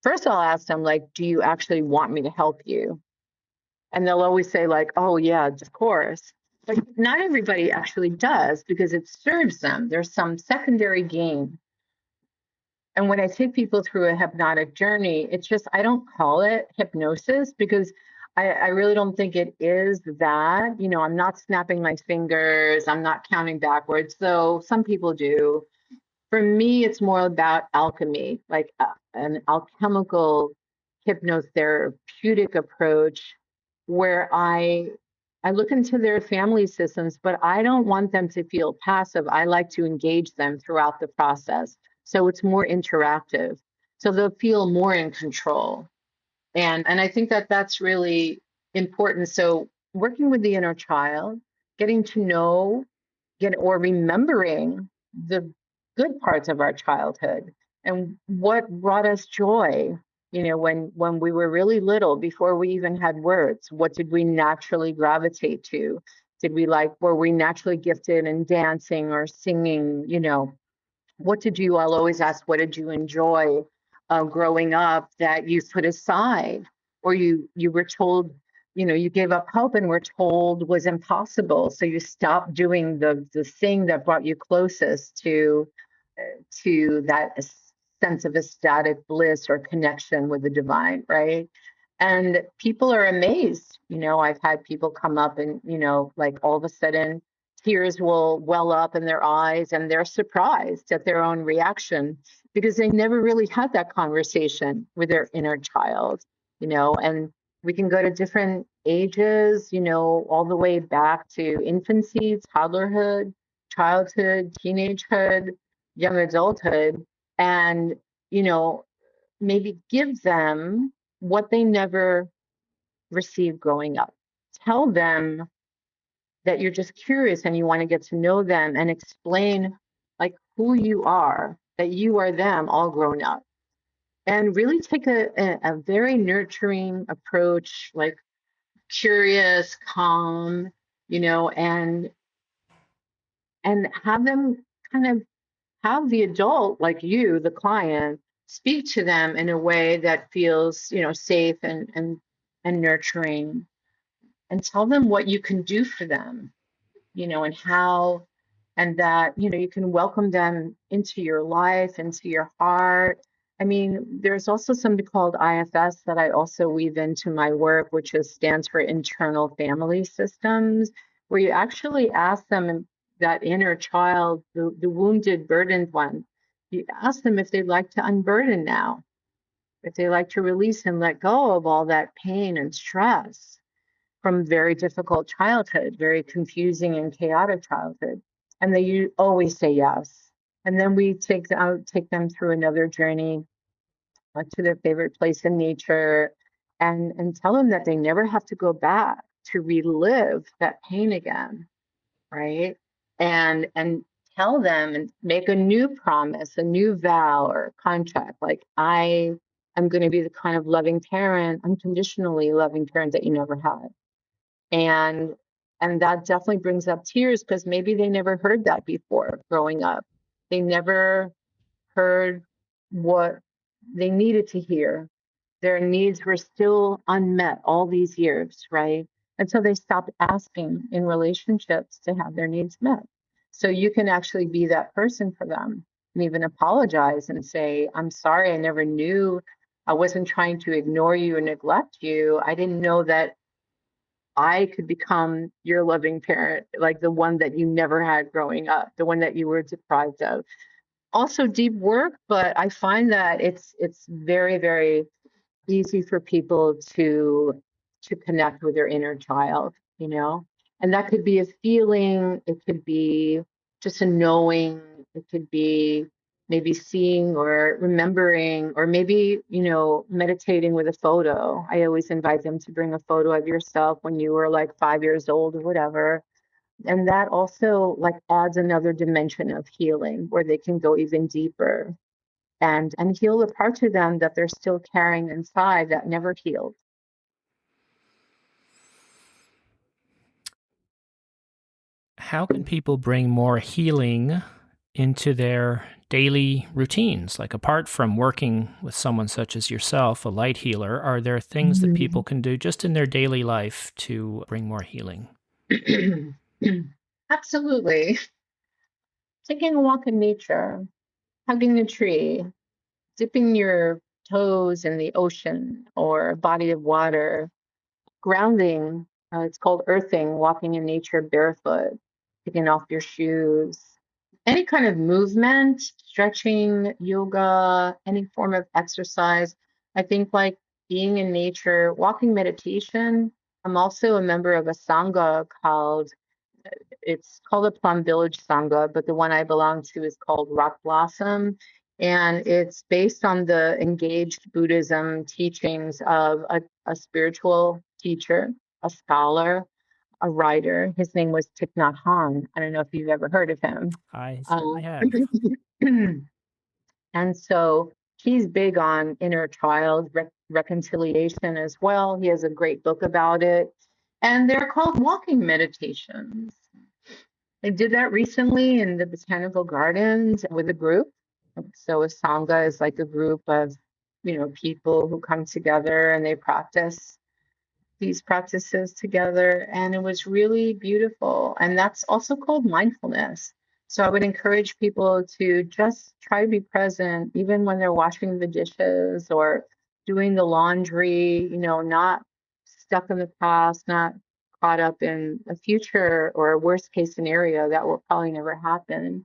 first I'll ask them, like, do you actually want me to help you? And they'll always say, like, oh, yeah, of course. But not everybody actually does, because it serves them. There's some secondary gain. And when I take people through a hypnotic journey, it's just, I don't call it hypnosis, because I really don't think it is that. I'm not snapping my fingers, I'm not counting backwards, though some people do. For me, it's more about alchemy, like an alchemical hypnotherapeutic approach, where I look into their family systems, but I don't want them to feel passive. I like to engage them throughout the process. So it's more interactive. So they'll feel more in control. And I think that that's really important. So working with the inner child, getting to know, or remembering the good parts of our childhood and what brought us joy. When we were really little, before we even had words, what did we naturally gravitate to? Were we naturally gifted in dancing or singing? What did you, I'll always ask, what did you enjoy growing up that you put aside, or you were told, you gave up hope and were told was impossible, so you stopped doing the thing that brought you closest to that sense of ecstatic bliss or connection with the divine, right? And people are amazed. I've had people come up and, like all of a sudden tears will well up in their eyes and they're surprised at their own reaction because they never really had that conversation with their inner child, and we can go to different ages, all the way back to infancy, toddlerhood, childhood, teenagehood, young adulthood, and, maybe give them what they never received growing up. Tell them that you're just curious and you want to get to know them and explain like who you are, that you are them all grown up. And really take a very nurturing approach, like curious, calm, and have them kind of have the adult, like you, the client, speak to them in a way that feels, safe and nurturing, and tell them what you can do for them, and how, and that, you can welcome them into your life, into your heart. I mean, there's also something called IFS that I also weave into my work, which stands for internal family systems, where you actually ask them, that inner child, the wounded, burdened one, you ask them if they'd like to unburden now, if they like to release and let go of all that pain and stress from very difficult childhood, very confusing and chaotic childhood. And they always say yes. And then we take them through another journey to their favorite place in nature, and tell them that they never have to go back to relive that pain again, right? And tell them and make a new promise, a new vow or contract, like I'm going to be the kind of loving parent, unconditionally loving parent that you never had. And that definitely brings up tears because maybe they never heard that before growing up. They never heard what they needed to hear. Their needs were still unmet all these years, right? And so they stopped asking in relationships to have their needs met. So you can actually be that person for them and even apologize and say, I'm sorry, I never knew. I wasn't trying to ignore you or neglect you. I didn't know that I could become your loving parent, like the one that you never had growing up, the one that you were deprived of. Also deep work, but I find that it's very, very easy for people to connect with their inner child, and that could be a feeling, it could be just a knowing, it could be maybe seeing or remembering, or maybe, meditating with a photo. I always invite them to bring a photo of yourself when you were like 5 years old or whatever. And that also like adds another dimension of healing where they can go even deeper and heal the parts of them that they're still carrying inside that never healed. How can people bring more healing into their daily routines? Like, apart from working with someone such as yourself, a light healer, are there things that people can do just in their daily life to bring more healing? Absolutely. Taking a walk in nature, hugging a tree, dipping your toes in the ocean or a body of water, grounding. It's called earthing, walking in nature barefoot, taking off your shoes. Any kind of movement, stretching, yoga, any form of exercise. I think like being in nature, walking meditation. I'm also a member of a sangha it's called a Plum Village Sangha, but the one I belong to is called Rock Blossom. And it's based on the engaged Buddhism teachings of a spiritual teacher, a scholar, a writer. His name was Thich Nhat Hanh. I don't know if you've ever heard of him. I certainly have. And so he's big on inner child reconciliation as well. He has a great book about it. And they're called walking meditations. I did that recently in the botanical gardens with a group. So a sangha is like a group of, people who come together and they practice these practices together. And it was really beautiful. And that's also called mindfulness. So I would encourage people to just try to be present, even when they're washing the dishes or doing the laundry, not stuck in the past, not caught up in a future or a worst case scenario that will probably never happen.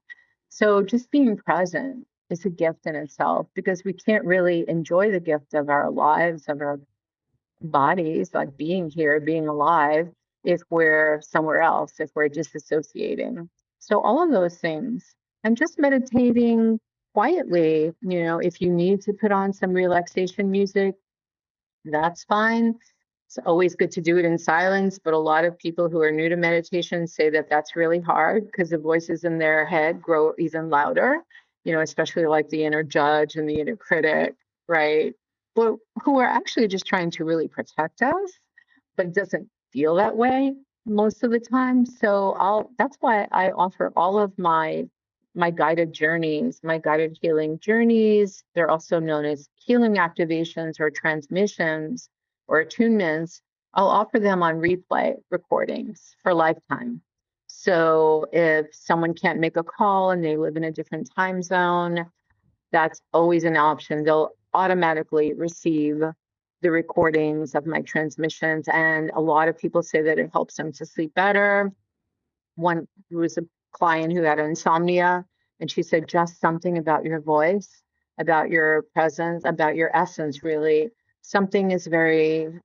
So just being present is a gift in itself because we can't really enjoy the gift of our lives, of our bodies, like being here, being alive, if we're somewhere else, if we're disassociating. So all of those things, and just meditating quietly, if you need to put on some relaxation music, that's fine. It's always good to do it in silence, but a lot of people who are new to meditation say that that's really hard because the voices in their head grow even louder, especially like the inner judge and the inner critic, right? But who are actually just trying to really protect us, but it doesn't feel that way most of the time. So that's why I offer all of my guided journeys, my guided healing journeys. They're also known as healing activations or transmissions or attunements. I'll offer them on replay recordings for lifetime. So if someone can't make a call and they live in a different time zone, that's always an option. They'll automatically receive the recordings of my transmissions. And a lot of people say that it helps them to sleep better. One who was a client who had insomnia, and she said just something about your voice, about your presence, about your essence, really. Something is very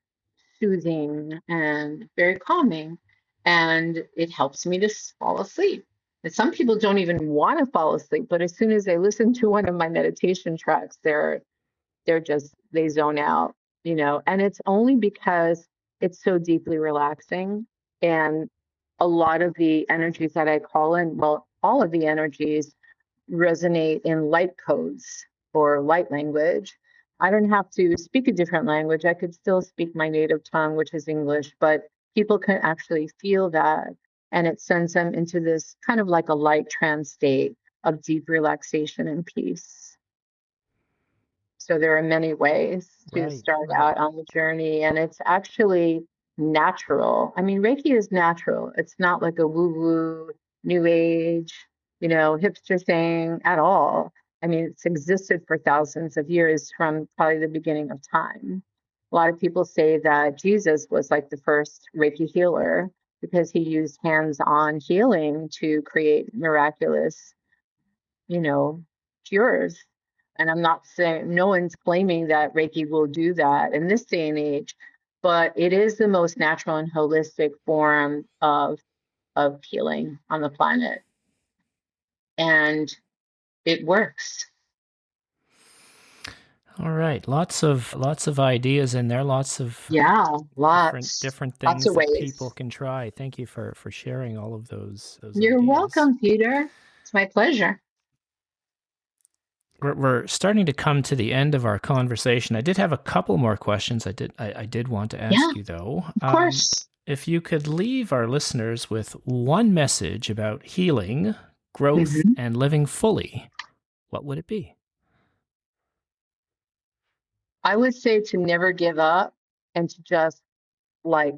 soothing and very calming, and it helps me to fall asleep. And some people don't even want to fall asleep, but as soon as they listen to one of my meditation tracks, they zone out, and it's only because it's so deeply relaxing. And a lot of the energies that I call in, well, all of the energies resonate in light codes or light language. I don't have to speak a different language. I could still speak my native tongue, which is English, but people can actually feel that. And it sends them into this kind of like a light trance state of deep relaxation and peace. So there are many ways to Right, start right. out on the journey, and it's actually natural. I mean, Reiki is natural. It's not like a woo-woo, new age, hipster thing at all. I mean, it's existed for thousands of years from probably the beginning of time. A lot of people say that Jesus was like the first Reiki healer because he used hands-on healing to create miraculous cures. And I'm not saying no one's claiming that Reiki will do that in this day and age, but it is the most natural and holistic form of healing on the planet. And it works. All right. Lots of ideas in there, lots of Yeah, different lots things of that people ways. can try. Thank you for sharing all of those You're ideas. welcome, Peter. It's my pleasure. We're starting to come to the end of our conversation. I did have a couple more questions. I did want to Yeah, ask you though. of course. If you could leave our listeners with one message about healing, growth, Mhm. and living fully, what would it be? I would say to never give up and to just like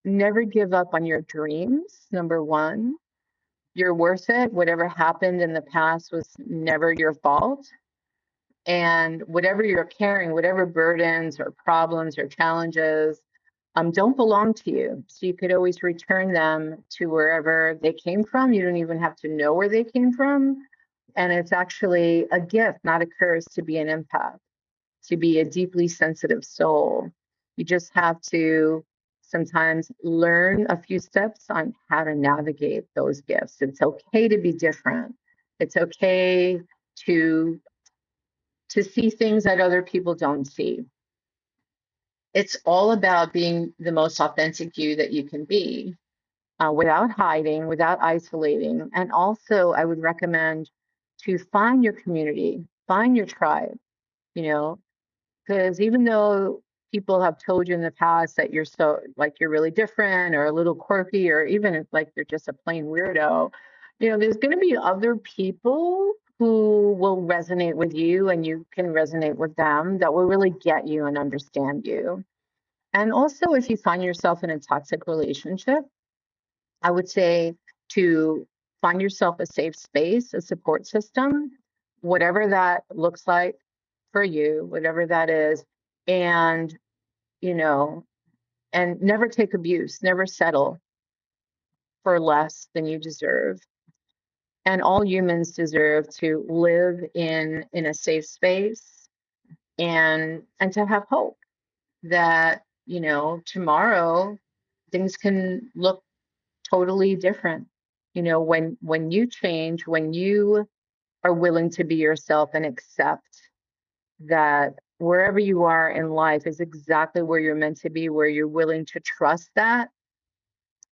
never give up on your dreams, number one. You're worth it. Whatever happened in the past was never your fault. And whatever you're carrying, whatever burdens or problems or challenges, don't belong to you. So you could always return them to wherever they came from. You don't even have to know where they came from. And it's actually a gift, not a curse, to be an empath, to be a deeply sensitive soul. You just have to sometimes learn a few steps on how to navigate those gifts. It's okay to be different. It's okay to see things that other people don't see. It's all about being the most authentic you that you can be, without hiding, without isolating. And also, I would recommend to find your community, find your tribe, you know, because even though people have told you in the past that you're so like you're really different or a little quirky or even if like you're just a plain weirdo, there's going to be other people who will resonate with you and you can resonate with them that will really get you and understand you. And also, if you find yourself in a toxic relationship, I would say to find yourself a safe space, a support system, whatever that looks like for you, whatever that is. And, and never take abuse, never settle for less than you deserve. And all humans deserve to live in a safe space and to have hope that, tomorrow things can look totally different. When you change, when you are willing to be yourself and accept that wherever you are in life is exactly where you're meant to be, where you're willing to trust that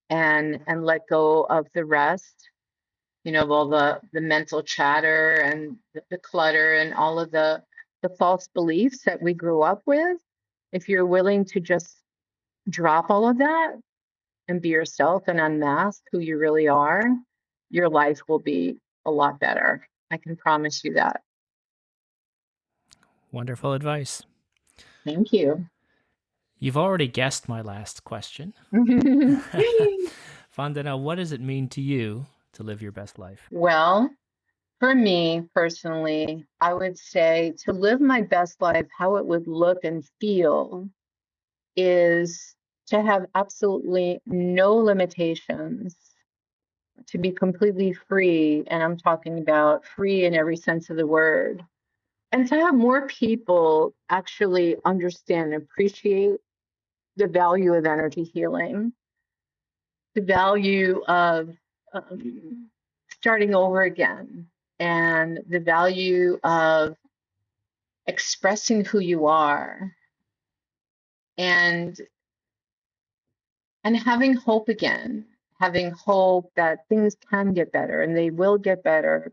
and let go of the rest, of all the mental chatter and the clutter and all of the false beliefs that we grew up with. If you're willing to just drop all of that and be yourself and unmask who you really are, your life will be a lot better. I can promise you that. Wonderful advice. Thank you. You've already guessed my last question. Vandana, what does it mean to you to live your best life? Well, for me personally, I would say to live my best life, how it would look and feel is to have absolutely no limitations, to be completely free. And I'm talking about free in every sense of the word. And to have more people actually understand and appreciate the value of energy healing, the value of starting over again, and the value of expressing who you are and having hope again, having hope that things can get better and they will get better.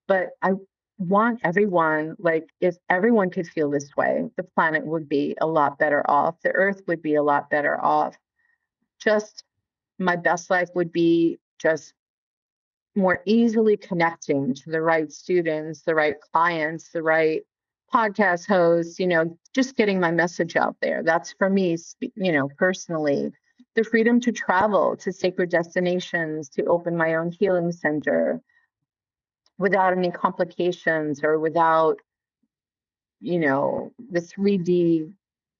But I want everyone, like, if everyone could feel this way, the planet would be a lot better off. The earth would be a lot better off. Just my best life would be just more easily connecting to the right students, the right clients, the right podcast hosts, just getting my message out there. That's for me, personally. The freedom to travel to sacred destinations, to open my own healing center without any complications or without, the 3D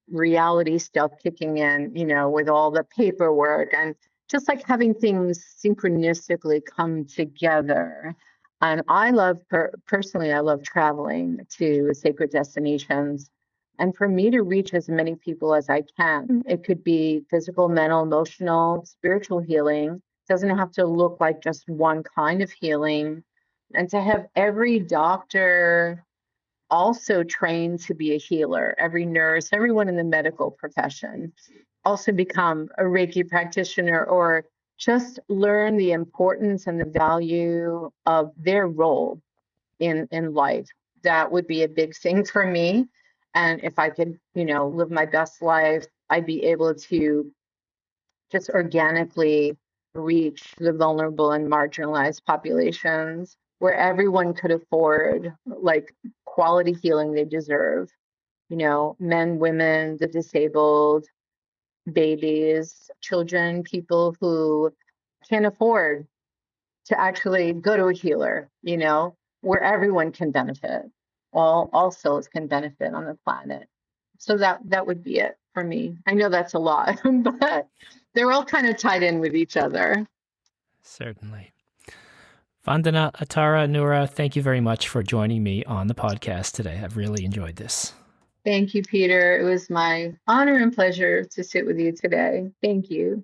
reality stuff kicking in, with all the paperwork and just like having things synchronistically come together. And I love, personally, I love traveling to sacred destinations. And for me to reach as many people as I can, it could be physical, mental, emotional, spiritual healing. It doesn't have to look like just one kind of healing. And to have every doctor also trained to be a healer, every nurse, everyone in the medical profession also become a Reiki practitioner or just learn the importance and the value of their role in life. That would be a big thing for me. And if I could, live my best life, I'd be able to just organically reach the vulnerable and marginalized populations where everyone could afford like quality healing they deserve. Men, women, the disabled, babies, children, people who can't afford to actually go to a healer, where everyone can benefit. All souls can benefit on the planet. So that would be it for me. I know that's a lot, but they're all kind of tied in with each other. Certainly. Vandana Atara Noorah, thank you very much for joining me on the podcast today. I've really enjoyed this. Thank you, Peter. It was my honor and pleasure to sit with you today. Thank you.